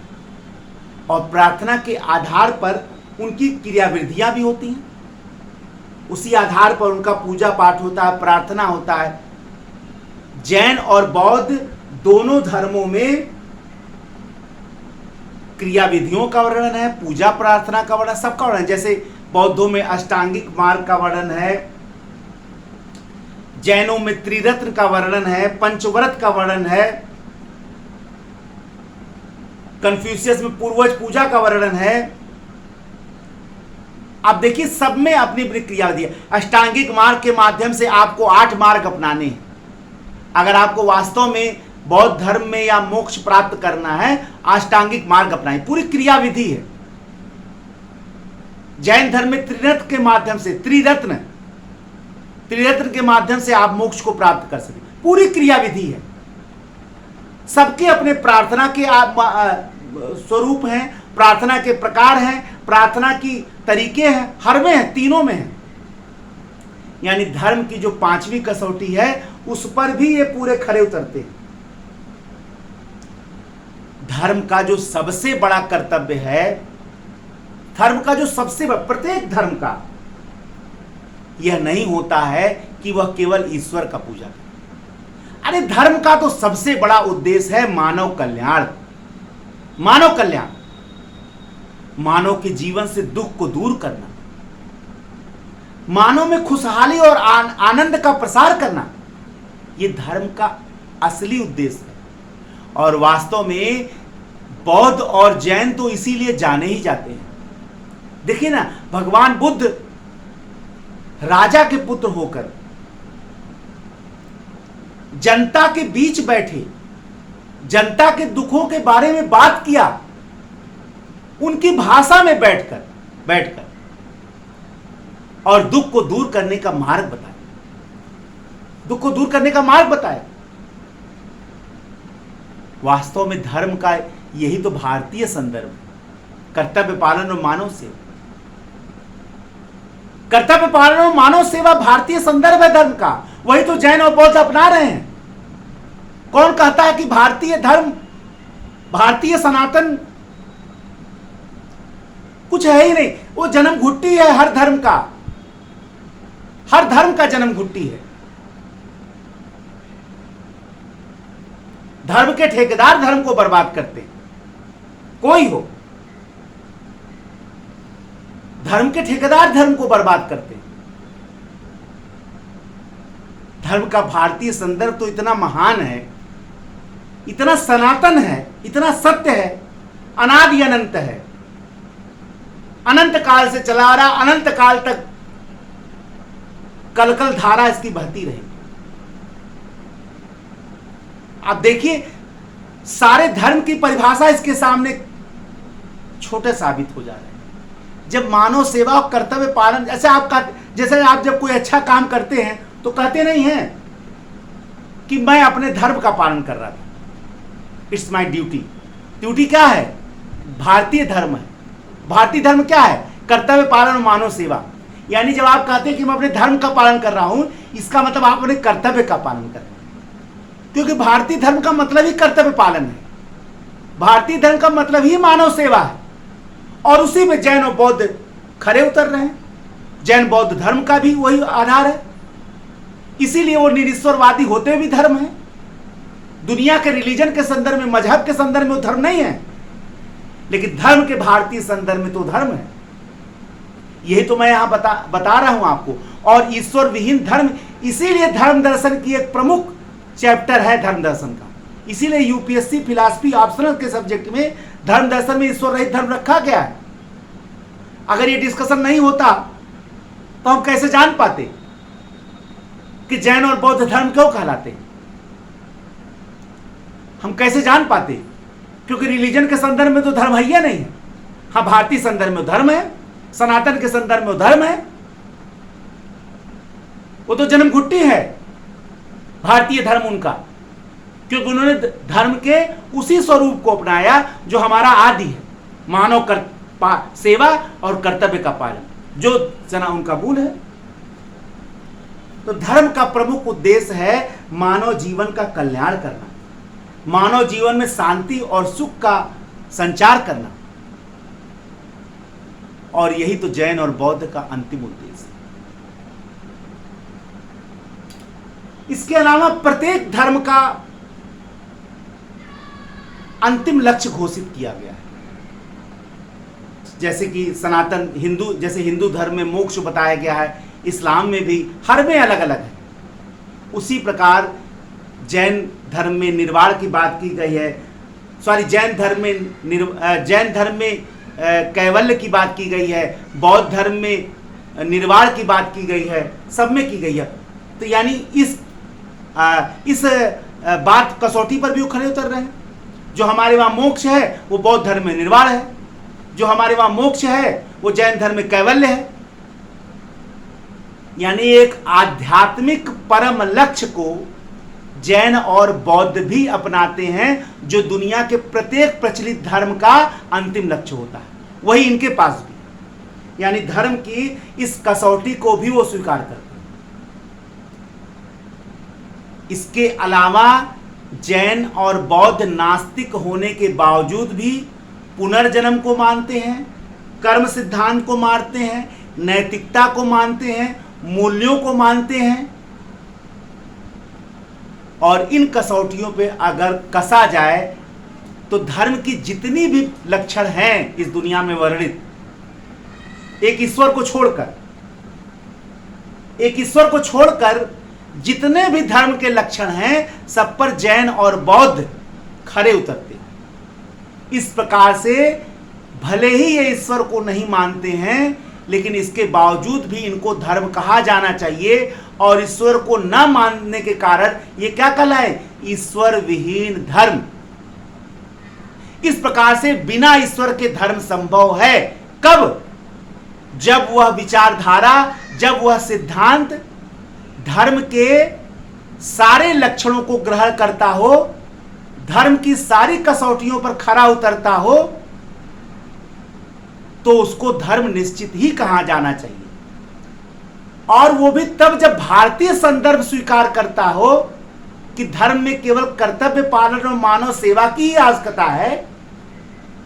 और प्रार्थना के आधार पर उनकी क्रियाविधियां भी होती हैं। उसी आधार पर उनका पूजा पाठ होता है, प्रार्थना होता है। जैन और बौद्ध दोनों धर्मों में क्रियाविधियों का वर्णन है, पूजा प्रार्थना का वर्णन, सबका वर्णन। जैसे बौद्धों में अष्टांगिक मार्ग का वर्णन है, जैनों में त्रिरत्न का वर्णन है, पंचव्रत का वर्णन है, कन्फ्यूशियस में पूर्वज पूजा का वर्णन है। आप देखिए, सब में अपनी अपनी क्रियाविधि है। अष्टांगिक मार्ग के माध्यम से आपको 8 मार्ग अपनाने हैं। अगर आपको वास्तव में बौद्ध धर्म में या मोक्ष प्राप्त करना है, अष्टांगिक मार्ग अपनाएं, पूरी क्रियाविधि है। जैन धर्म में त्रिरत्न के माध्यम से, त्रिरत्न त्रियत्र के माध्यम से आप मोक्ष को प्राप्त कर सकें। पूरी क्रिया विधि है, सबके अपने प्रार्थना के स्वरूप हैं, प्रार्थना के प्रकार हैं, प्रार्थना की तरीके हैं, हर में है, तीनों में है। यानी धर्म की जो पांचवी कसौटी है उस पर भी ये पूरे खरे उतरते हैं। धर्म का जो सबसे बड़ा कर्तव्य है, धर्म का जो सबसे प्रत्येक धर्म का यह नहीं होता है कि वह केवल ईश्वर का पूजा करे। अरे धर्म का तो सबसे बड़ा उद्देश्य है मानव कल्याण। मानव कल्याण, मानव के जीवन से दुख को दूर करना, मानव में खुशहाली और आनंद का प्रसार करना, यह धर्म का असली उद्देश्य है। और वास्तव में बौद्ध और जैन तो इसीलिए जाने ही जाते हैं। देखिए ना, भगवान बुद्ध राजा के पुत्र होकर जनता के बीच बैठे, जनता के दुखों के बारे में बात किया, उनकी भाषा में बैठकर और दुख को दूर करने का मार्ग बताया, दुख को दूर करने का मार्ग बताया। वास्तव में धर्म का यही तो भारतीय संदर्भ है, कर्तव्य पालन और मानव सेवा। कर्तव्य पालन और मानव सेवा भारतीय संदर्भ है धर्म का, वही तो जैन और बौद्ध अपना रहे हैं। कौन कहता है कि भारतीय धर्म, भारतीय सनातन कुछ है ही नहीं? वो जन्म घुट्टी है हर धर्म का, हर धर्म का जन्म घुट्टी है। धर्म के ठेकेदार धर्म को बर्बाद करते हैं, कोई हो, धर्म के ठेकेदार धर्म को बर्बाद करते हैं। धर्म का भारतीय संदर्भ तो इतना महान है, इतना सनातन है, इतना सत्य है, अनादि अनंत है, अनंत काल से चला आ रहा, अनंत काल तक कलकल धारा इसकी बहती रहेगी। आप देखिए, सारे धर्म की परिभाषा इसके सामने छोटे साबित हो जा रहे हैं। जब मानव सेवा और कर्तव्य पालन, जैसे आप जब कोई अच्छा काम करते हैं तो कहते नहीं हैं कि मैं अपने धर्म का पालन कर रहा था, इट्स माई ड्यूटी। ड्यूटी क्या है? भारतीय धर्म है। भारतीय धर्म क्या है? कर्तव्य पालन और मानव सेवा। यानी जब आप कहते हैं कि मैं अपने धर्म का पालन कर रहा हूं, इसका मतलब आप अपने कर्तव्य का पालन कर रहे हैं, क्योंकि भारतीय धर्म का मतलब ही कर्तव्य पालन है, भारतीय धर्म का मतलब ही मानव सेवा है। और उसी में जैन और बौद्ध खरे उतर रहे हैं। जैन बौद्ध धर्म का भी वही आधार है, इसीलिए वो निरीश्वरवादी होते भी धर्म है। दुनिया के रिलीजन के संदर्भ में, मजहब के संदर्भ में वो धर्म नहीं है, लेकिन धर्म के भारतीय संदर्भ में तो धर्म है। यही तो मैं यहां बता रहा हूं आपको। और ईश्वर विहीन धर्म, इसीलिए धर्म दर्शन की एक प्रमुख चैप्टर है धर्म दर्शन का। इसीलिए यूपीएससी फिलॉसफी ऑप्शनल के सब्जेक्ट में धर्म दर्शन में ईश्वर रहित धर्म रखा गया है। अगर ये डिस्कशन नहीं होता तो हम कैसे जान पाते कि जैन और बौद्ध धर्म क्यों कहलाते हैं? हम कैसे जान पाते? क्योंकि रिलीजन के संदर्भ में तो धर्म है ही नहीं है। हाँ, भारतीय संदर्भ में धर्म है, सनातन के संदर्भ में धर्म है, वो तो जन्म घुट्टी है भारतीय धर्म उनका, क्योंकि उन्होंने धर्म के उसी स्वरूप को अपनाया जो हमारा आदि है, मानव सेवा और कर्तव्य का पालन, जो जना उनका मूल है। तो धर्म का प्रमुख उद्देश्य है मानव जीवन का कल्याण करना, मानव जीवन में शांति और सुख का संचार करना, और यही तो जैन और बौद्ध का अंतिम उद्देश्य है। इसके अलावा प्रत्येक धर्म का अंतिम लक्ष्य घोषित किया गया है। जैसे कि सनातन हिंदू, जैसे हिंदू धर्म में मोक्ष बताया गया है, इस्लाम में भी, हर में अलग अलग है। उसी प्रकार जैन धर्म में निर्वाण की बात की गई है, जैन धर्म में कैवल्य की बात की गई है, बौद्ध धर्म में निर्वाण की बात की गई है, सब में की गई है। तो यानी इस बात कसौटी पर भी वो खड़े उतर रहे हैं। जो हमारे वहां मोक्ष है वो बौद्ध धर्म में निर्वाण है, जो हमारे वहां मोक्ष है वो जैन धर्म में कैवल्य है। यानी एक आध्यात्मिक परम लक्ष्य को जैन और बौद्ध भी अपनाते हैं, जो दुनिया के प्रत्येक प्रचलित धर्म का अंतिम लक्ष्य होता है, वही इनके पास भी। यानी धर्म की इस कसौटी को भी वो स्वीकार करते हैं। इसके अलावा जैन और बौद्ध नास्तिक होने के बावजूद भी पुनर्जन्म को मानते हैं, कर्म सिद्धांत को मानते हैं, नैतिकता को मानते हैं, मूल्यों को मानते हैं। और इन कसौटियों पे अगर कसा जाए तो धर्म की जितनी भी लक्षण हैं इस दुनिया में वर्णित, एक ईश्वर को छोड़कर जितने भी धर्म के लक्षण हैं, सब पर जैन और बौद्ध खरे उतरते हैं। इस प्रकार से भले ही ये ईश्वर को नहीं मानते हैं, लेकिन इसके बावजूद भी इनको धर्म कहा जाना चाहिए। और ईश्वर को न मानने के कारण ये क्या कहलाए? ईश्वर विहीन धर्म। इस प्रकार से बिना ईश्वर के धर्म संभव है। कब? जब वह विचारधारा, जब वह सिद्धांत धर्म के सारे लक्षणों को ग्रहण करता हो, धर्म की सारी कसौटियों पर खरा उतरता हो, तो उसको धर्म निश्चित ही कहा जाना चाहिए। और वो भी तब जब भारतीय संदर्भ स्वीकार करता हो कि धर्म में केवल कर्तव्य पालन और मानव सेवा की ही आवश्यकता है,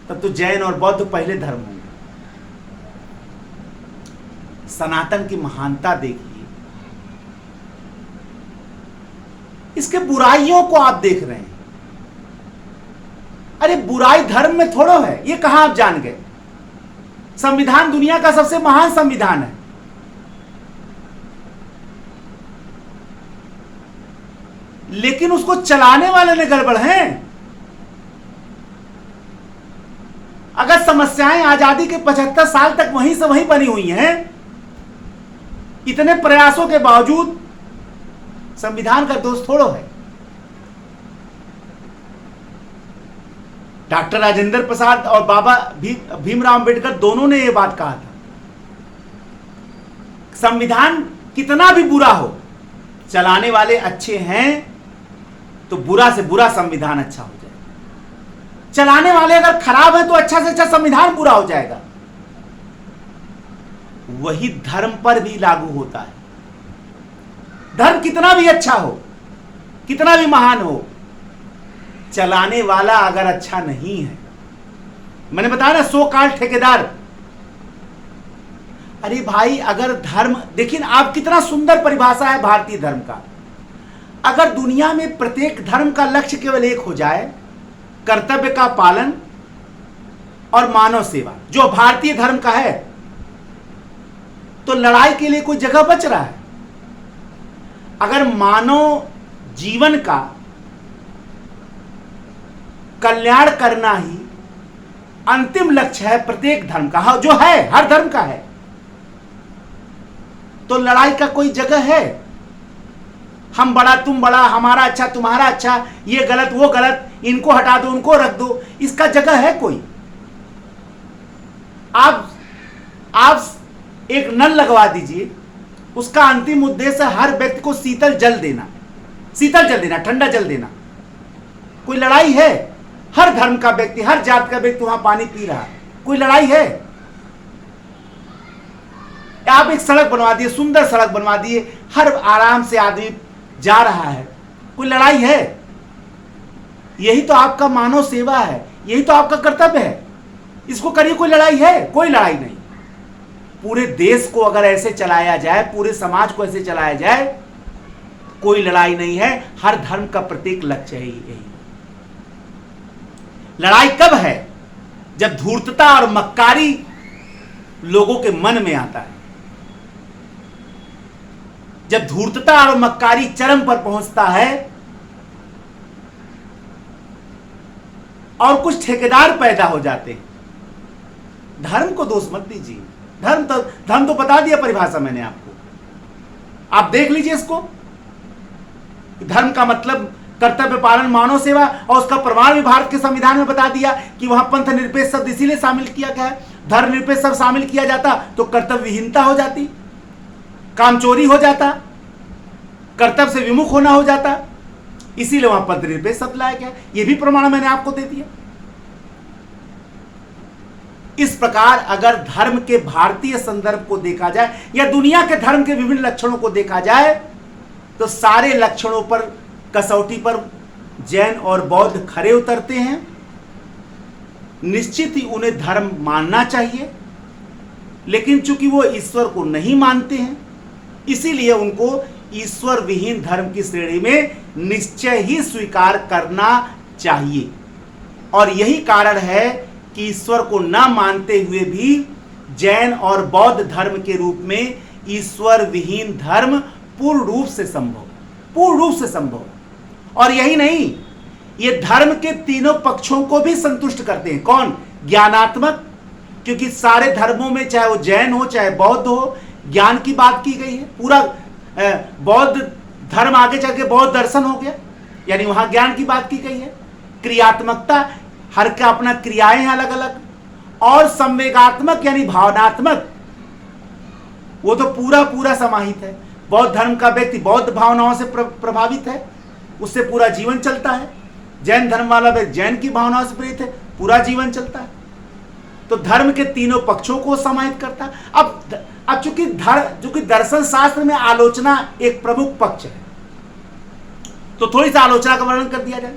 तब तो जैन और बौद्ध पहले धर्म होंगे। सनातन की महानता देखिए, इसके बुराइयों को आप देख रहे हैं। अरे बुराई धर्म में थोड़ा है, ये कहां आप जान गए? संविधान दुनिया का सबसे महान संविधान है, लेकिन उसको चलाने वाले ने गड़बड़ हैं। अगर समस्याएं आजादी के 75 साल तक वहीं से वहीं बनी हुई हैं, इतने प्रयासों के बावजूद संविधान का दोष थोड़ो है। डॉक्टर राजेंद्र प्रसाद और बाबा भीमराव अंबेडकर दोनों ने यह बात कहा था, संविधान कितना भी बुरा हो, चलाने वाले अच्छे हैं तो बुरा से बुरा संविधान अच्छा हो जाएगा। चलाने वाले अगर खराब है तो अच्छा से अच्छा संविधान बुरा हो जाएगा। वही धर्म पर भी लागू होता है। धर्म कितना भी अच्छा हो, कितना भी महान हो, चलाने वाला अगर अच्छा नहीं है, मैंने बताया ना, सो कॉल्ड ठेकेदार। अरे भाई, अगर धर्म, देखिए आप, कितना सुंदर परिभाषा है भारतीय धर्म का। अगर दुनिया में प्रत्येक धर्म का लक्ष्य केवल एक हो जाए, कर्तव्य का पालन और मानव सेवा, जो भारतीय धर्म का है, तो लड़ाई के लिए कोई जगह बच रहा है? अगर मानव जीवन का कल्याण करना ही अंतिम लक्ष्य है प्रत्येक धर्म का, जो है हर धर्म का है, तो लड़ाई का कोई जगह है? हम बड़ा तुम बड़ा, हमारा अच्छा तुम्हारा अच्छा, ये गलत वो गलत, इनको हटा दो उनको रख दो, इसका जगह है कोई? आप एक नल लगवा दीजिए, उसका अंतिम उद्देश्य हर व्यक्ति को शीतल जल देना, ठंडा जल देना। कोई लड़ाई है? हर धर्म का व्यक्ति, हर जात का व्यक्ति वहां पानी पी रहा है, कोई लड़ाई है? आप एक सड़क बनवा दिए, सुंदर सड़क बनवा दिए, हर आराम से आदमी जा रहा है, कोई लड़ाई है? यही तो आपका मानव सेवा है, यही तो आपका कर्तव्य है, इसको करिए। कोई लड़ाई है? कोई लड़ाई नहीं। पूरे देश को अगर ऐसे चलाया जाए, पूरे समाज को ऐसे चलाया जाए, कोई लड़ाई नहीं है। हर धर्म का प्रत्येक लक्ष्य है यही। लड़ाई कब है? जब धूर्तता और मक्कारी लोगों के मन में आता है, जब धूर्तता और मक्कारी चरम पर पहुंचता है और कुछ ठेकेदार पैदा हो जाते हैं। धर्म को दोष मत दीजिए, धर्म तो बता दिया परिभाषा मैंने आपको, आप देख लीजिए इसको। धर्म का मतलब कर्तव्य पालन, मानव सेवा, और उसका प्रमाण भी भारत के संविधान में बता दिया कि वहां पंथ निरपेक्ष शब्द इसीलिए शामिल किया गया है। धर्म निरपेक्ष शब्द शामिल किया जाता तो कर्तव्य विहीनता हो जाती। कामचोरी हो जाता, कर्तव्य से विमुख होना हो जाता, इसीलिए वहां पदनिरपेक्ष शब्द लाया गया। यह भी प्रमाण मैंने आपको दे दिया। इस प्रकार अगर धर्म के भारतीय संदर्भ को देखा जाए या दुनिया के धर्म के विभिन्न लक्षणों को देखा जाए तो सारे लक्षणों पर, कसौटी पर जैन और बौद्ध खरे उतरते हैं। निश्चित ही उन्हें धर्म मानना चाहिए, लेकिन चूंकि वो ईश्वर को नहीं मानते हैं, इसीलिए उनको ईश्वर विहीन धर्म की श्रेणी में निश्चय ही स्वीकार करना चाहिए। और यही कारण है कि ईश्वर को न मानते हुए भी जैन और बौद्ध धर्म के रूप में ईश्वर विहीन धर्म पूर्ण रूप से संभव। और यही नहीं, ये धर्म के तीनों पक्षों को भी संतुष्ट करते हैं। कौन? ज्ञानात्मक, क्योंकि सारे धर्मों में चाहे वो जैन हो चाहे बौद्ध हो, ज्ञान की बात की गई है। पूरा बौद्ध धर्म आगे चल के बौद्ध दर्शन हो गया, यानी वहां ज्ञान की बात की गई है। क्रियात्मकता, हर का अपना क्रियाएं हैं अलग अलग। और संवेगात्मक यानी भावनात्मक, वो तो पूरा समाहित है। बौद्ध धर्म का व्यक्ति बौद्ध भावनाओं से प्रभावित है, उससे पूरा जीवन चलता है। जैन धर्म वाला व्यक्ति जैन की भावनाओं से प्रेरित है, पूरा जीवन चलता है। तो धर्म के तीनों पक्षों को समाहित करता है। अब चूंकि दर्शन शास्त्र में आलोचना एक प्रमुख पक्ष है, तो थोड़ी सी आलोचना का वर्णन कर दिया जाए।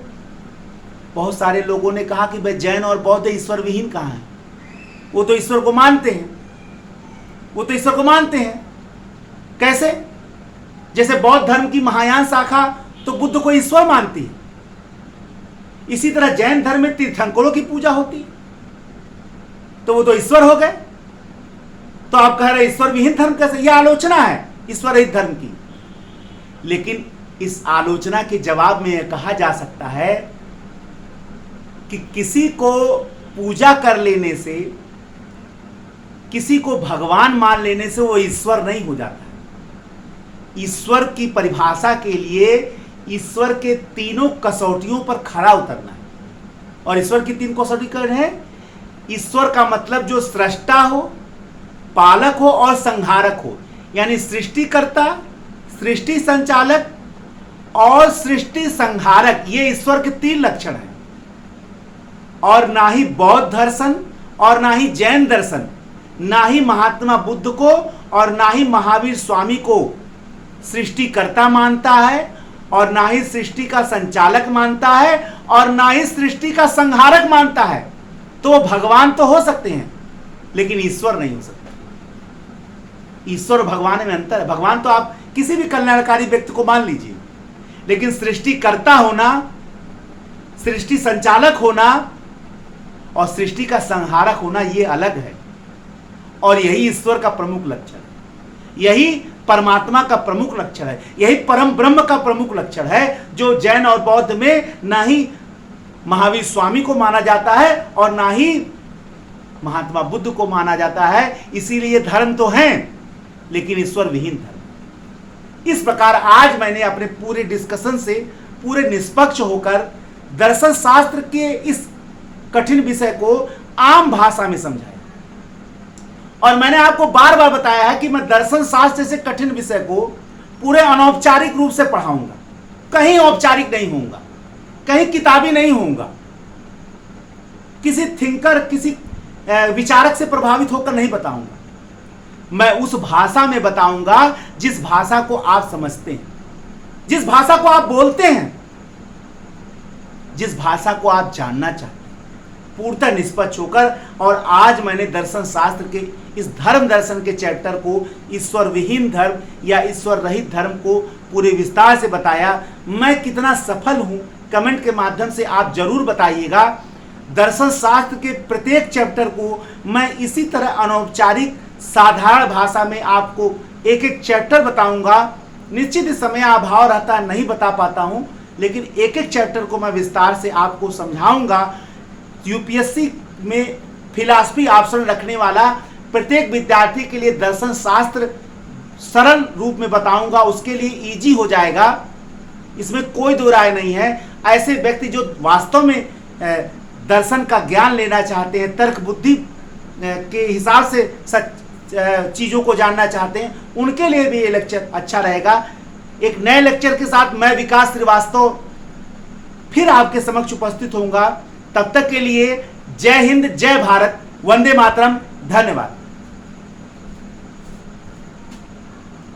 बहुत सारे लोगों ने कहा कि भाई जैन और बौद्ध ईश्वर विहीन कहां है? वो तो ईश्वर को मानते हैं। कैसे? जैसे बौद्ध धर्म की महायान शाखा तो बुद्ध को ईश्वर मानती है, इसी तरह जैन धर्म में तीर्थंकरों की पूजा होती है, तो वो तो ईश्वर हो गए। तो आप कह रहे ईश्वर विहीन धर्म कैसे? यह आलोचना है ईश्वर रहित धर्म की। लेकिन इस आलोचना के जवाब में यह कहा जा सकता है कि किसी को पूजा कर लेने से, किसी को भगवान मान लेने से वो ईश्वर नहीं हो जाता। ईश्वर की परिभाषा के लिए ईश्वर के तीनों कसौटियों पर खरा उतरना है। और ईश्वर की तीन कसौटी कौन है? ईश्वर का मतलब जो सृष्टा हो, पालक हो और संहारक हो, यानी सृष्टिकर्ता, सृष्टि संचालक और सृष्टि संहारक, ये ईश्वर के तीन लक्षण हैं। और ना ही बौद्ध दर्शन और ना ही जैन दर्शन, ना ही महात्मा बुद्ध को और ना ही महावीर स्वामी को सृष्टिकर्ता मानता है, और ना ही सृष्टि का संचालक मानता है, और ना ही सृष्टि का संहारक मानता है। तो भगवान तो हो सकते हैं, लेकिन ईश्वर नहीं हो सकते। ईश्वर और भगवान में अंतर है। भगवान तो आप किसी भी कल्याणकारी व्यक्ति को मान लीजिए, लेकिन सृष्टिकर्ता होना, सृष्टि संचालक होना और सृष्टि का संहारक होना, यह अलग है। और यही ईश्वर का प्रमुख लक्षण है, यही परमात्मा का प्रमुख लक्षण है, यही परम ब्रह्म का प्रमुख लक्षण है, जो जैन और बौद्ध में ना ही महावीर स्वामी को माना जाता है और ना ही महात्मा बुद्ध को माना जाता है। इसीलिए धर्म तो हैं, लेकिन ईश्वर विहीन धर्म। इस प्रकार आज मैंने अपने पूरे डिस्कशन से पूरे निष्पक्ष होकर दर्शन शास्त्र के इस कठिन विषय को आम भाषा में समझाया। और मैंने आपको बार बार बताया है कि मैं दर्शन शास्त्र जैसे कठिन विषय को पूरे अनौपचारिक रूप से पढ़ाऊंगा, कहीं औपचारिक नहीं होऊंगा, कहीं किताबी नहीं होऊंगा, किसी थिंकर, किसी विचारक से प्रभावित होकर नहीं बताऊंगा। मैं उस भाषा में बताऊंगा जिस भाषा को आप समझते हैं, जिस भाषा को आप बोलते हैं, जिस भाषा को आप जानना चाहते हैं, पूर्णतः निष्पक्ष होकर। और आज मैंने दर्शन शास्त्र के इस धर्म दर्शन के चैप्टर को, ईश्वर विहीन धर्म या ईश्वर रहित धर्म को पूरे विस्तार से बताया। मैं कितना सफल हूं, कमेंट के माध्यम से आप जरूर बताइएगा। दर्शन शास्त्र के प्रत्येक चैप्टर को मैं इसी तरह अनौपचारिक साधारण भाषा में आपको एक एक चैप्टर बताऊंगा। निश्चित समय अभाव रहता, नहीं बता पाता हूं, लेकिन एक एक चैप्टर को मैं विस्तार से आपको समझाऊंगा। यूपीएससी में फिलॉसफी ऑप्शन रखने वाला प्रत्येक विद्यार्थी के लिए दर्शन शास्त्र सरल रूप में बताऊंगा, उसके लिए इजी हो जाएगा, इसमें कोई दो राय नहीं है। ऐसे व्यक्ति जो वास्तव में दर्शन का ज्ञान लेना चाहते हैं, तर्क बुद्धि के हिसाब से चीज़ों को जानना चाहते हैं, उनके लिए भी ये लेक्चर अच्छा रहेगा। एक नए लेक्चर के साथ मैं विकास श्रीवास्तव फिर आपके समक्ष उपस्थित होऊंगा। तब तक के लिए जय हिंद, जय भारत, वंदे मातरम, धन्यवाद।